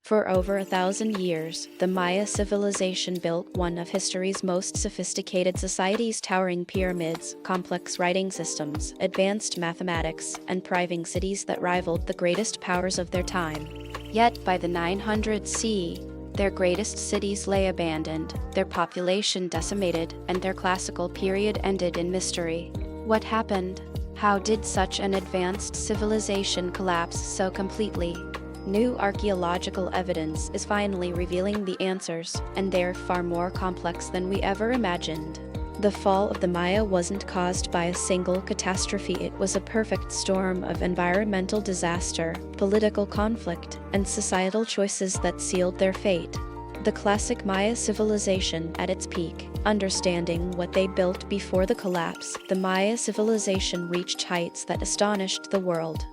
For over 1,000 years, the Maya civilization built one of history's most sophisticated societies, towering pyramids, complex writing systems, advanced mathematics, and thriving cities that rivaled the greatest powers of their time. Yet by the 900 CE, their greatest cities lay abandoned, their population decimated, and their classical period ended in mystery. What happened? How did such an advanced civilization collapse so completely? New archaeological evidence is finally revealing the answers, and they're far more complex than we ever imagined. The fall of the Maya wasn't caused by a single catastrophe. It was a perfect storm of environmental disaster, political conflict, and societal choices that sealed their fate. The classic Maya civilization at its peak. Understanding what they built before the collapse, the Maya civilization reached heights that astonished the world.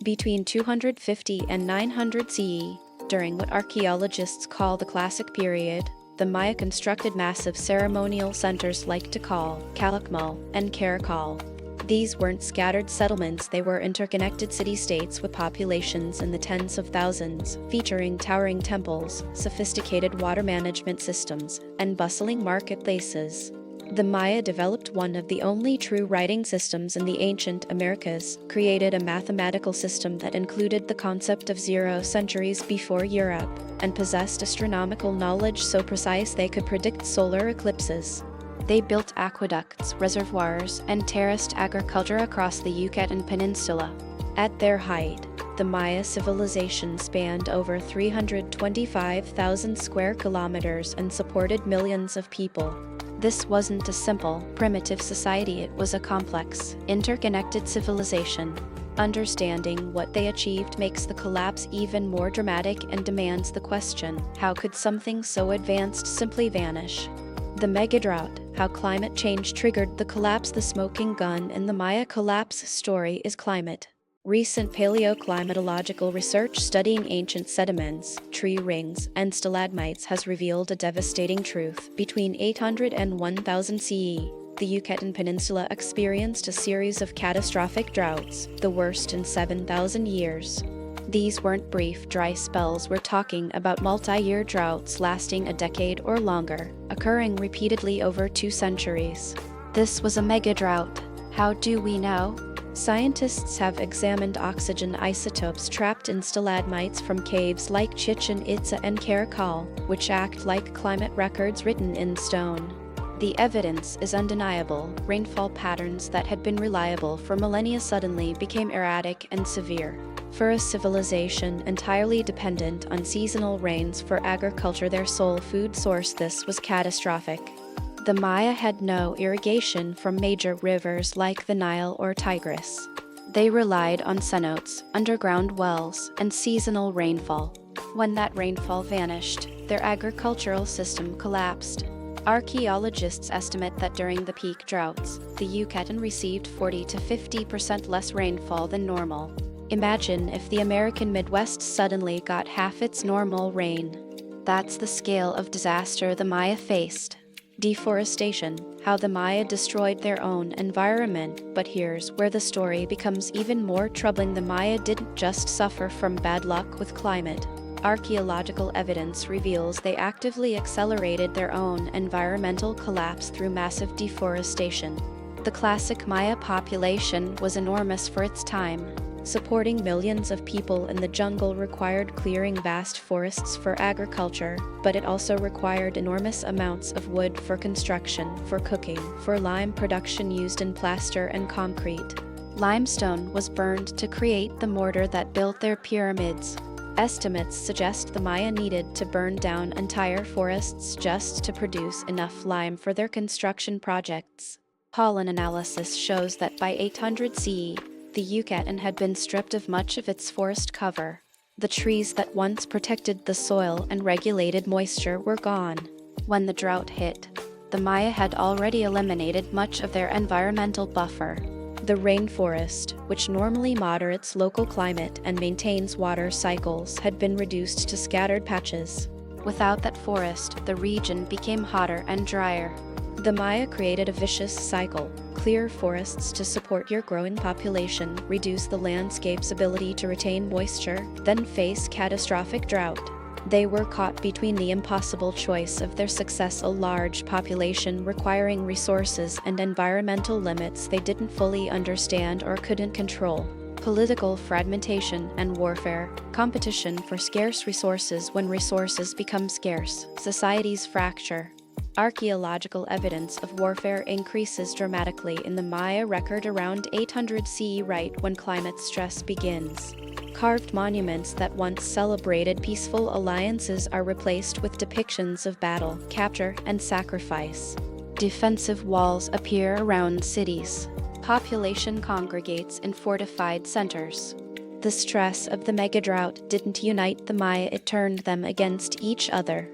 Between 250 and 900 CE, during what archaeologists call the Classic Period, the Maya constructed massive ceremonial centers like Tikal, Calakmul, and Karakal. These weren't scattered settlements, they were interconnected city-states with populations in the tens of thousands, featuring towering temples, sophisticated water management systems, and bustling marketplaces. The Maya developed one of the only true writing systems in the ancient Americas, created a mathematical system that included the concept of 0 centuries before Europe, and possessed astronomical knowledge so precise they could predict solar eclipses. They built aqueducts, reservoirs, and terraced agriculture across the Yucatan Peninsula. At their height, the Maya civilization spanned over 325,000 square kilometers and supported millions of people. This wasn't a simple, primitive society, it was a complex, interconnected civilization. Understanding what they achieved makes the collapse even more dramatic and demands the question, how could something so advanced simply vanish? The megadrought, how climate change triggered the collapse. The smoking gun in the Maya collapse story is climate. Recent paleoclimatological research studying ancient sediments, tree rings, and stalagmites has revealed a devastating truth. Between 800 and 1000 CE, the Yucatan Peninsula experienced a series of catastrophic droughts, the worst in 7,000 years. These weren't brief, dry spells. We're talking about multi-year droughts lasting a decade or longer, occurring repeatedly over 2 centuries. This was a megadrought. How do we know? Scientists have examined oxygen isotopes trapped in stalagmites from caves like Chichen Itza and Karakal, which act like climate records written in stone. The evidence is undeniable. Rainfall patterns that had been reliable for millennia suddenly became erratic and severe. For a civilization entirely dependent on seasonal rains for agriculture, their sole food source, this was catastrophic. The Maya had no irrigation from major rivers like the Nile or Tigris. They relied on cenotes, underground wells, and seasonal rainfall. When that rainfall vanished, their agricultural system collapsed. Archaeologists estimate that during the peak droughts, the Yucatan received 40 to 50% less rainfall than normal. Imagine if the American Midwest suddenly got half its normal rain. That's the scale of disaster the Maya faced. Deforestation, how the Maya destroyed their own environment. But here's where the story becomes even more troubling. The Maya didn't just suffer from bad luck with climate. Archaeological evidence reveals they actively accelerated their own environmental collapse through massive deforestation. The classic Maya population was enormous for its time. Supporting millions of people in the jungle required clearing vast forests for agriculture, but it also required enormous amounts of wood for construction, for cooking, for lime production used in plaster and concrete. Limestone was burned to create the mortar that built their pyramids. Estimates suggest the Maya needed to burn down entire forests just to produce enough lime for their construction projects. Pollen analysis shows that by 800 CE, the Yucatan had been stripped of much of its forest cover. The trees that once protected the soil and regulated moisture were gone. When the drought hit, the Maya had already eliminated much of their environmental buffer. The rainforest, which normally moderates local climate and maintains water cycles, had been reduced to scattered patches. Without that forest, the region became hotter and drier. The Maya created a vicious cycle. Clear forests to support your growing population, reduce the landscape's ability to retain moisture, then face catastrophic drought. They were caught between the impossible choice of their success, a large population requiring resources, and environmental limits they didn't fully understand or couldn't control. Political fragmentation and warfare, competition for scarce resources when resources become scarce, societies fracture. Archaeological evidence of warfare increases dramatically in the Maya record around 800 CE, right when climate stress begins. Carved monuments that once celebrated peaceful alliances are replaced with depictions of battle, capture, and sacrifice. Defensive walls appear around cities. Population congregates in fortified centers. The stress of the megadrought didn't unite the Maya, it turned them against each other.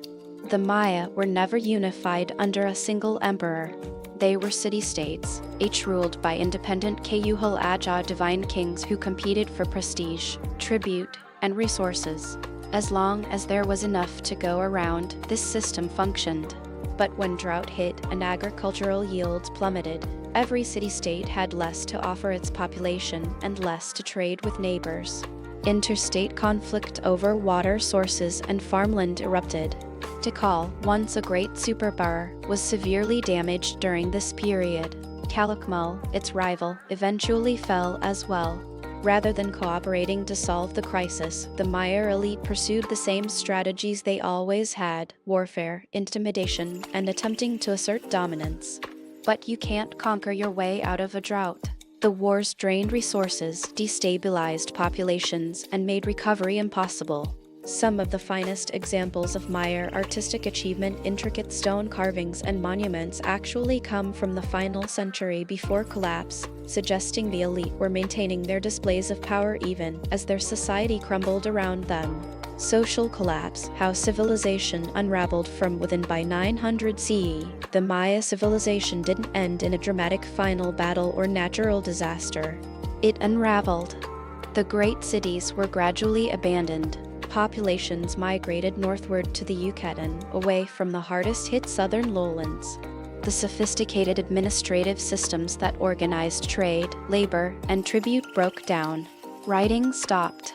The Maya were never unified under a single emperor. They were city-states, each ruled by independent Kayuhul-Aja divine kings who competed for prestige, tribute, and resources. As long as there was enough to go around, this system functioned. But when drought hit and agricultural yields plummeted, every city-state had less to offer its population and less to trade with neighbors. Interstate conflict over water sources and farmland erupted. Tikal, once a great superpower, was severely damaged during this period. Calakmul, its rival, eventually fell as well. Rather than cooperating to solve the crisis, the Maya elite pursued the same strategies they always had: warfare, intimidation, and attempting to assert dominance. But you can't conquer your way out of a drought. The wars drained resources, destabilized populations, and made recovery impossible. Some of the finest examples of Maya artistic achievement, intricate stone carvings and monuments, actually come from the final century before collapse, suggesting the elite were maintaining their displays of power even as their society crumbled around them. Social collapse, how civilization unraveled from within. By 900 CE, the Maya civilization didn't end in a dramatic final battle or natural disaster. It unraveled. The great cities were gradually abandoned. Populations migrated northward to the Yucatan, away from the hardest-hit southern lowlands. The sophisticated administrative systems that organized trade, labor, and tribute broke down. Writing stopped.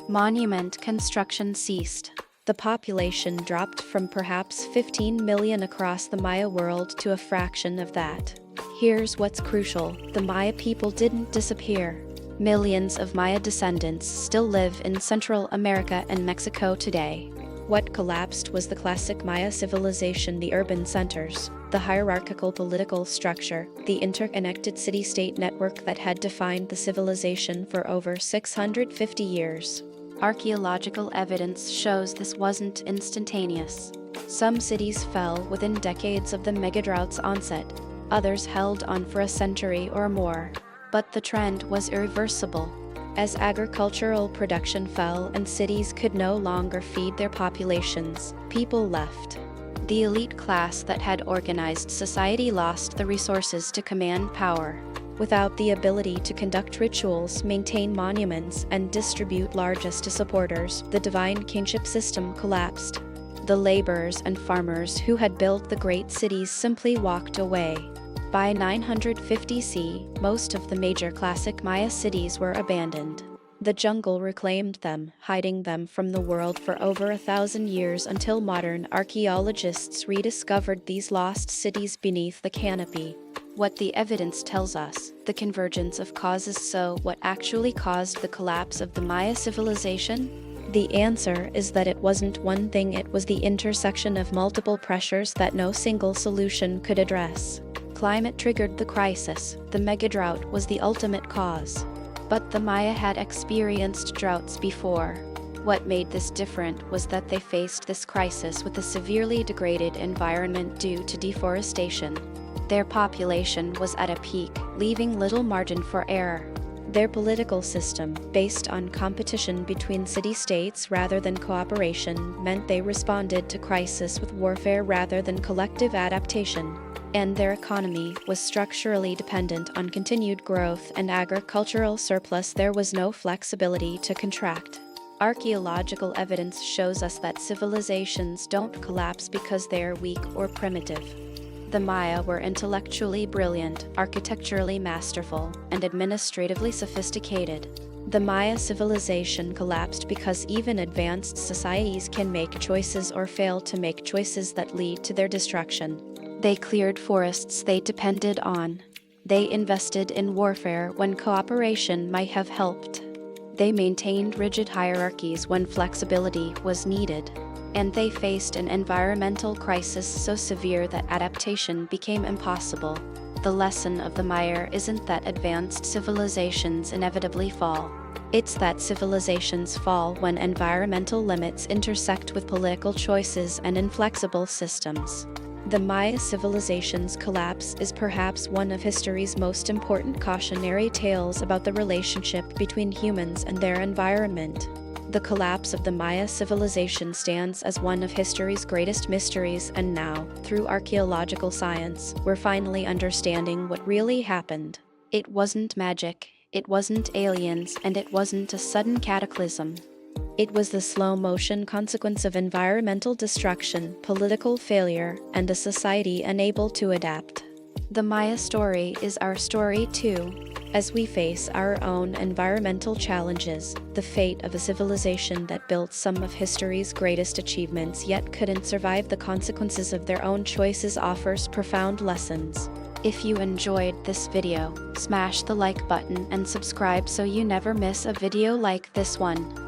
Monument construction ceased. The population dropped from perhaps 15 million across the Maya world to a fraction of that. Here's what's crucial: the Maya people didn't disappear. Millions of Maya descendants still live in Central America and Mexico today. What collapsed was the classic Maya civilization: the urban centers, the hierarchical political structure, the interconnected city-state network that had defined the civilization for over 650 years. Archaeological evidence shows this wasn't instantaneous. Some cities fell within decades of the megadrought's onset. Others held on for a century or more. But the trend was irreversible. As agricultural production fell and cities could no longer feed their populations, people left. The elite class that had organized society lost the resources to command power. Without the ability to conduct rituals, maintain monuments, and distribute largesse to supporters, the divine kingship system collapsed. The laborers and farmers who had built the great cities simply walked away. By 950 CE, most of the major classic Maya cities were abandoned. The jungle reclaimed them, hiding them from the world for over 1,000 years until modern archaeologists rediscovered these lost cities beneath the canopy. What the evidence tells us: the convergence of causes. So, what actually caused the collapse of the Maya civilization? The answer is that it wasn't one thing, it was the intersection of multiple pressures that no single solution could address. Climate triggered the crisis. The megadrought was the ultimate cause. But the Maya had experienced droughts before. What made this different was that they faced this crisis with a severely degraded environment due to deforestation. Their population was at a peak, leaving little margin for error. Their political system, based on competition between city-states rather than cooperation, meant they responded to crisis with warfare rather than collective adaptation. And their economy was structurally dependent on continued growth and agricultural surplus. There was no flexibility to contract. Archaeological evidence shows us that civilizations don't collapse because they're weak or primitive. The Maya were intellectually brilliant, architecturally masterful, and administratively sophisticated. The Maya civilization collapsed because even advanced societies can make choices or fail to make choices that lead to their destruction. They cleared forests they depended on. They invested in warfare when cooperation might have helped. They maintained rigid hierarchies when flexibility was needed. And they faced an environmental crisis so severe that adaptation became impossible. The lesson of the Maya isn't that advanced civilizations inevitably fall. It's that civilizations fall when environmental limits intersect with political choices and inflexible systems. The Maya civilization's collapse is perhaps one of history's most important cautionary tales about the relationship between humans and their environment. The collapse of the Maya civilization stands as one of history's greatest mysteries, and now, through archaeological science, we're finally understanding what really happened. It wasn't magic, it wasn't aliens, and it wasn't a sudden cataclysm. It was the slow-motion consequence of environmental destruction, political failure, and a society unable to adapt. The Maya story is our story too. As we face our own environmental challenges, the fate of a civilization that built some of history's greatest achievements yet couldn't survive the consequences of their own choices offers profound lessons. If you enjoyed this video, smash the like button and subscribe so you never miss a video like this one.